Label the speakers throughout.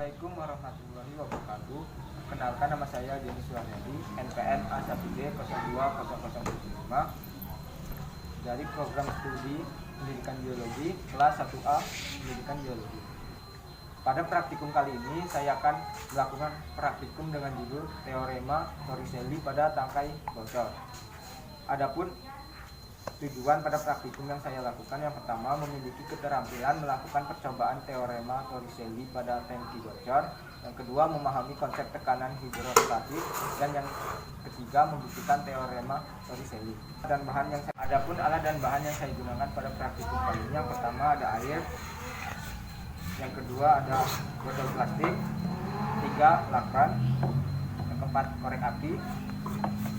Speaker 1: Assalamualaikum warahmatullahi wabarakatuh. Kenalkan, nama saya Denny Suharyadi, NPM A1D020075 dari program studi Pendidikan Biologi kelas 1A Pendidikan Biologi. Pada praktikum kali ini saya akan melakukan praktikum dengan judul Teorema Torricelli pada tangkai bocor. Adapun tujuan pada praktikum yang saya lakukan, yang pertama memiliki keterampilan melakukan percobaan teorema Torricelli pada tangki bocor, yang kedua memahami konsep tekanan hidrostatik, dan yang ketiga membuktikan teorema Torricelli. Adapun alat dan bahan yang saya gunakan pada praktikum kali ini, yang pertama ada air, yang kedua ada botol plastik, tiga lakban, yang keempat korek api,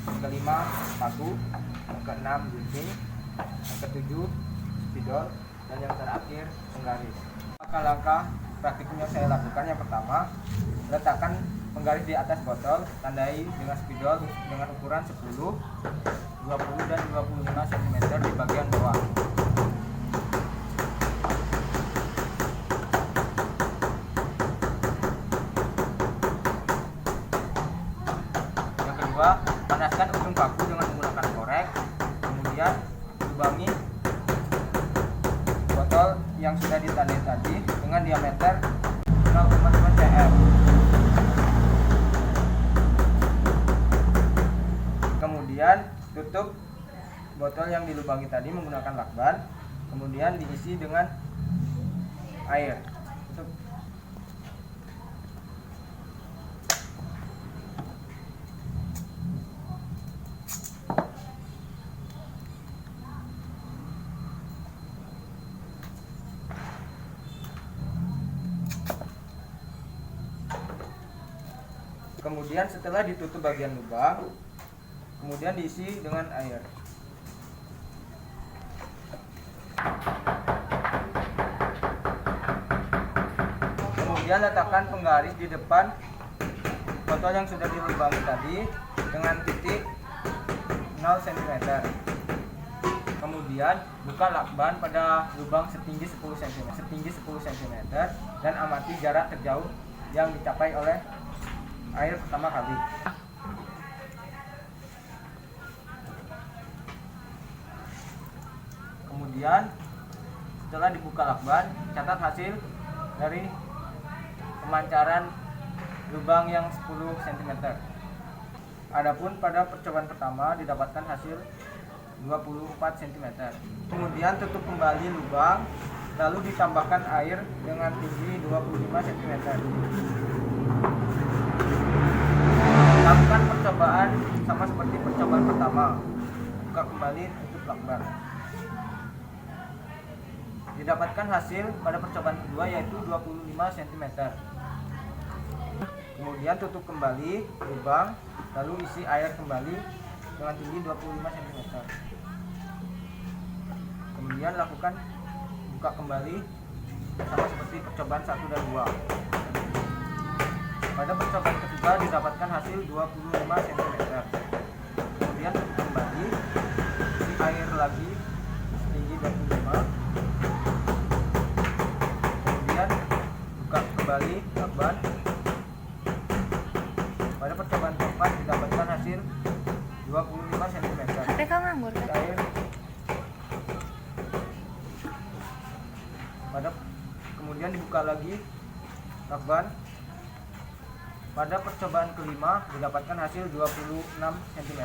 Speaker 1: yang kelima paku, yang keenam gunting, yang ketujuh spidol, dan yang terakhir penggaris. Langkah-langkah praktikum yang saya lakukan, yang pertama letakkan penggaris di atas botol, tandai dengan spidol dengan ukuran 10, 20 dan 25 cm di bagian bawah. Yang kedua, panaskan ujung paku dengan menggunakan korek, kemudian lubangi botol yang sudah ditandai tadi dengan diameter 0,5 cm. Kemudian tutup botol yang dilubangi tadi menggunakan lakban, kemudian diisi dengan air. Tutup. Kemudian setelah ditutup bagian lubang, kemudian diisi dengan air. Kemudian letakkan penggaris di depan botol yang sudah dilubangi tadi dengan titik 0 cm. Kemudian buka lakban pada lubang setinggi 10 cm dan amati jarak terjauh yang dicapai oleh air pertama kali. Kemudian setelah dibuka lakban, catat hasil dari pemancaran lubang yang 10 cm. Adapun pada percobaan pertama didapatkan hasil 24 cm. Kemudian tutup kembali lubang, lalu ditambahkan air dengan tinggi 25 cm. Lakukan percobaan sama seperti percobaan pertama. Buka kembali, tutup lakban. Didapatkan hasil pada percobaan kedua yaitu 25 cm. Kemudian tutup kembali lubang, lalu isi air kembali dengan tinggi 25 cm. Kemudian lakukan buka kembali sama seperti percobaan 1 dan 2. Pada percobaan ketiga didapatkan hasil 25 cm. Kemudian tutup kembali, isi air lagi setinggi 25. Kemudian buka kembali lakban. Pada percobaan keempat didapatkan hasil 25 cm. Air. Kemudian dibuka lagi lakban. Pada percobaan kelima didapatkan hasil 26 cm.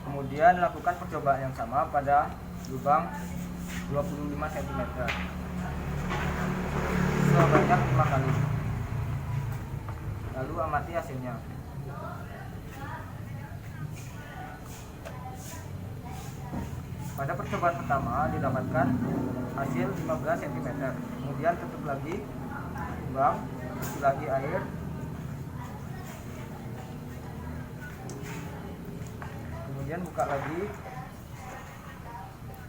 Speaker 1: Kemudian lakukan percobaan yang sama pada lubang 25 cm sebanyak 5 kali. Lalu amati hasilnya. Pada percobaan pertama didapatkan hasil 15 cm. Kemudian tutup lagi lubang, isi lagi air. Kemudian buka lagi.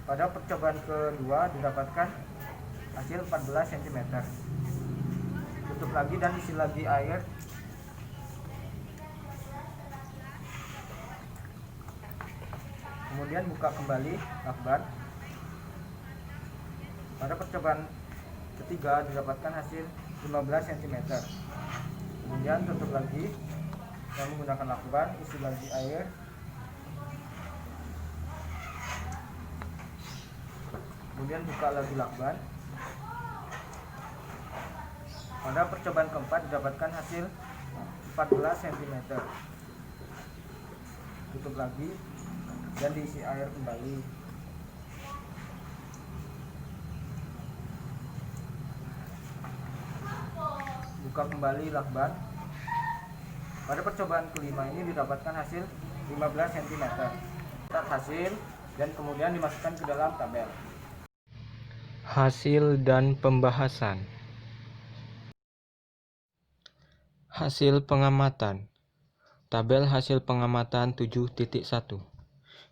Speaker 1: Pada percobaan kedua didapatkan hasil 14 cm. Tutup lagi dan isi lagi air. Kemudian buka kembali lakban. Pada percobaan ketiga didapatkan hasil 15 cm. Kemudian tutup lagi dengan menggunakan lakban, isi lagi air. Kemudian buka lagi lakban. Pada percobaan keempat didapatkan hasil 14 cm. Tutup lagi dan diisi air kembali. Buka kembali lakban. Pada percobaan kelima ini didapatkan hasil 15 cm. Catat hasil dan kemudian dimasukkan ke dalam tabel.
Speaker 2: Hasil dan pembahasan. Hasil pengamatan. Tabel hasil pengamatan 7.1.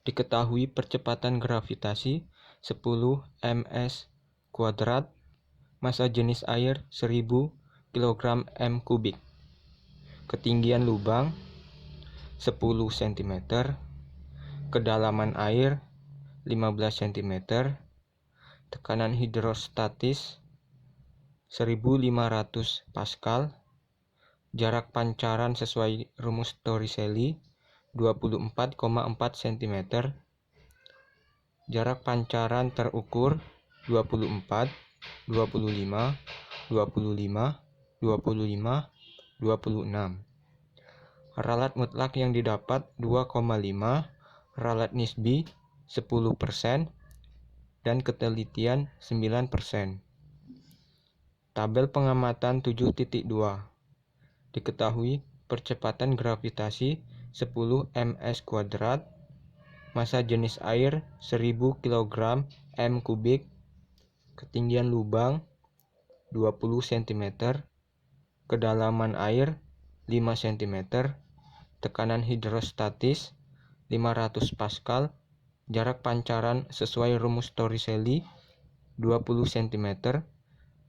Speaker 2: Diketahui percepatan gravitasi 10 ms², massa jenis air 1000 kg m3. Ketinggian lubang 10 cm, kedalaman air 15 cm, tekanan hidrostatis 1500 Pascal, jarak pancaran sesuai rumus Torricelli 24,4 cm, jarak pancaran terukur 24, 25, 25, 25, 26. Ralat mutlak yang didapat 2,5, ralat nisbi 10%, dan ketelitian 9%. Tabel pengamatan 7.2. Diketahui percepatan gravitasi 10 ms², massa jenis air 1000 kg m3, ketinggian lubang 20 cm, kedalaman air 5 cm, tekanan hidrostatis 500 Pascal, jarak pancaran sesuai rumus Torricelli 20 cm,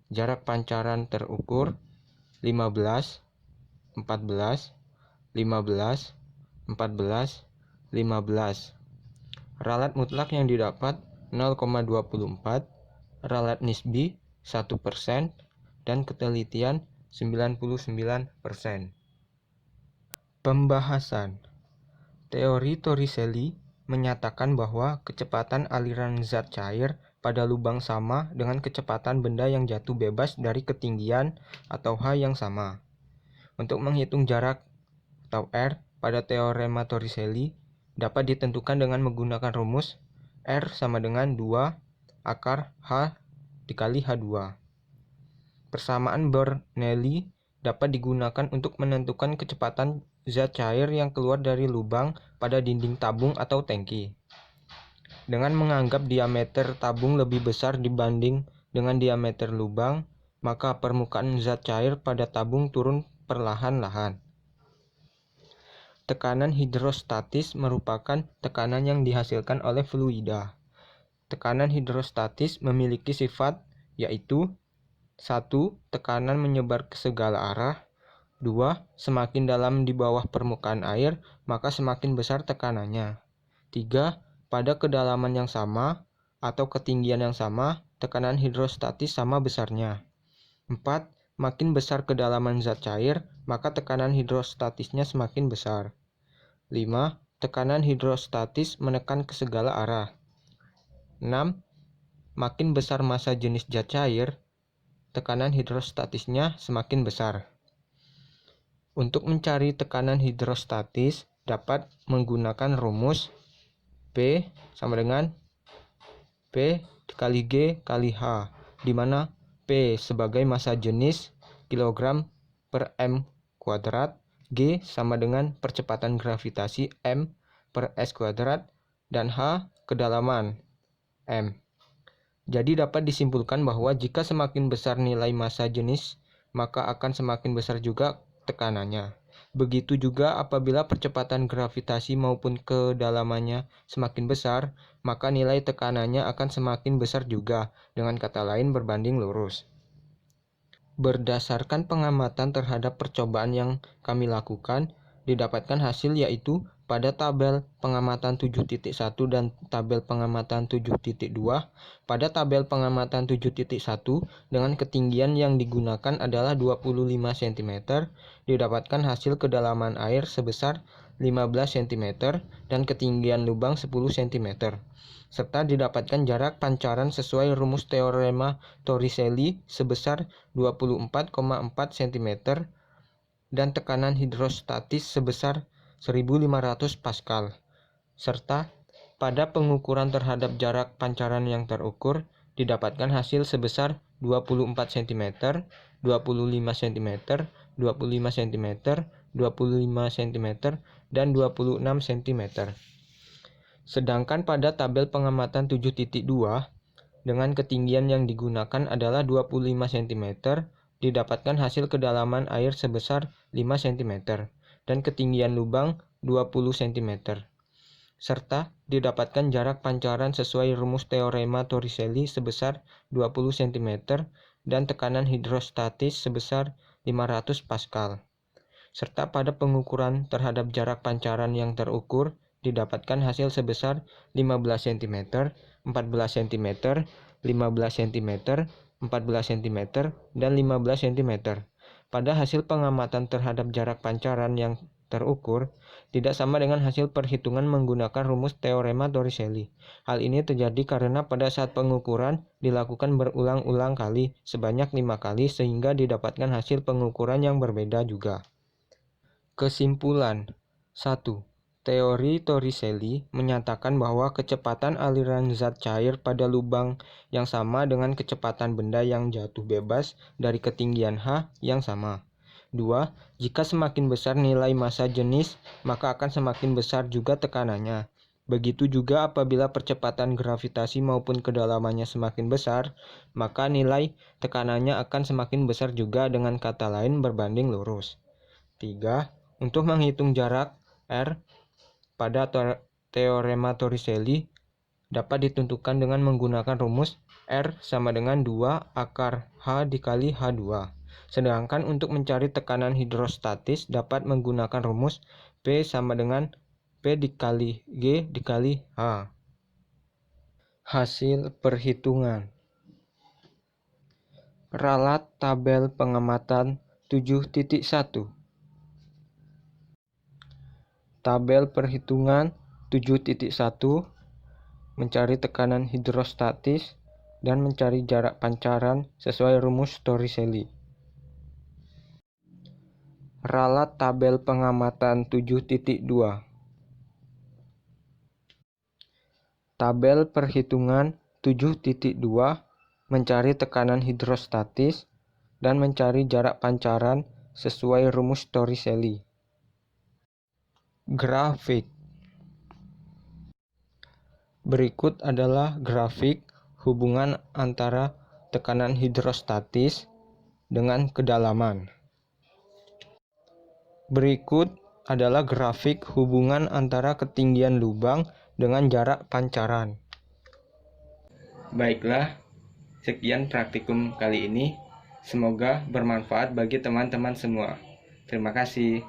Speaker 2: jarak pancaran terukur 15, 14, 15, 14, 15. Ralat mutlak yang didapat 0,24, ralat nisbi 1%, dan ketelitian 99%. Pembahasan. Teori Torricelli menyatakan bahwa kecepatan aliran zat cair pada lubang sama dengan kecepatan benda yang jatuh bebas dari ketinggian atau H yang sama. Untuk menghitung jarak atau R pada teorema Torricelli dapat ditentukan dengan menggunakan rumus R sama dengan 2 akar H dikali H2. Persamaan Bernoulli dapat digunakan untuk menentukan kecepatan zat cair yang keluar dari lubang pada dinding tabung atau tangki. Dengan menganggap diameter tabung lebih besar dibanding dengan diameter lubang, maka permukaan zat cair pada tabung turun perlahan-lahan. Tekanan hidrostatis merupakan tekanan yang dihasilkan oleh fluida. Tekanan hidrostatis memiliki sifat yaitu 1. Tekanan menyebar ke segala arah. 2. Semakin dalam di bawah permukaan air, maka semakin besar tekanannya. 3. Pada kedalaman yang sama atau ketinggian yang sama, tekanan hidrostatis sama besarnya. 4. Makin besar kedalaman zat cair, maka tekanan hidrostatisnya semakin besar. 5. Tekanan hidrostatis menekan ke segala arah. 6. Makin besar massa jenis zat cair, tekanan hidrostatisnya semakin besar. Untuk mencari tekanan hidrostatis dapat menggunakan rumus P sama dengan P dikali G kali H, di mana P sebagai massa jenis kilogram per m², G sama dengan percepatan gravitasi m per s², dan H kedalaman m. Jadi dapat disimpulkan bahwa jika semakin besar nilai massa jenis, maka akan semakin besar juga tekanannya. Begitu juga apabila percepatan gravitasi maupun kedalamannya semakin besar, maka nilai tekanannya akan semakin besar juga, dengan kata lain berbanding lurus. Berdasarkan pengamatan terhadap percobaan yang kami lakukan, didapatkan hasil yaitu pada tabel pengamatan 7.1 dan tabel pengamatan 7.2, pada tabel pengamatan 7.1 dengan ketinggian yang digunakan adalah 25 cm, didapatkan hasil kedalaman air sebesar 15 cm dan ketinggian lubang 10 cm, serta didapatkan jarak pancaran sesuai rumus teorema Torricelli sebesar 24,4 cm dan tekanan hidrostatis sebesar 1500 Pascal, serta pada pengukuran terhadap jarak pancaran yang terukur didapatkan hasil sebesar 24 cm, 25 cm, 25 cm, 25 cm, dan 26 cm. Sedangkan pada tabel pengamatan 7.2 dengan ketinggian yang digunakan adalah 25 cm, didapatkan hasil kedalaman air sebesar 5 cm dan ketinggian lubang 20 cm, serta didapatkan jarak pancaran sesuai rumus teorema Torricelli sebesar 20 cm dan tekanan hidrostatis sebesar 500 Pascal, serta pada pengukuran terhadap jarak pancaran yang terukur didapatkan hasil sebesar 15 cm, 14 cm, 15 cm, 14 cm, dan 15 cm. Pada hasil pengamatan terhadap jarak pancaran yang terukur tidak sama dengan hasil perhitungan menggunakan rumus teorema Torricelli. Hal ini terjadi karena pada saat pengukuran dilakukan berulang-ulang kali sebanyak 5 kali sehingga didapatkan hasil pengukuran yang berbeda juga. Kesimpulan 1. Teori Torricelli menyatakan bahwa kecepatan aliran zat cair pada lubang yang sama dengan kecepatan benda yang jatuh bebas dari ketinggian H yang sama. 2. Jika semakin besar nilai massa jenis, maka akan semakin besar juga tekanannya. Begitu juga apabila percepatan gravitasi maupun kedalamannya semakin besar, maka nilai tekanannya akan semakin besar juga, dengan kata lain berbanding lurus. 3. Untuk menghitung jarak R pada teorema Torricelli dapat ditentukan dengan menggunakan rumus R sama dengan 2 akar H dikali H2. Sedangkan untuk mencari tekanan hidrostatis dapat menggunakan rumus P sama dengan P dikali G dikali H. Hasil perhitungan. Ralat tabel pengamatan 7.1. Tabel perhitungan 7.1 mencari tekanan hidrostatis dan mencari jarak pancaran sesuai rumus Torricelli. Ralat tabel pengamatan 7.2. Tabel perhitungan 7.2 mencari tekanan hidrostatis dan mencari jarak pancaran sesuai rumus Torricelli. Grafik. Berikut adalah grafik hubungan antara tekanan hidrostatis dengan kedalaman. Berikut adalah grafik hubungan antara ketinggian lubang dengan jarak pancaran. Baiklah, sekian praktikum kali ini. Semoga bermanfaat bagi teman-teman semua. Terima kasih.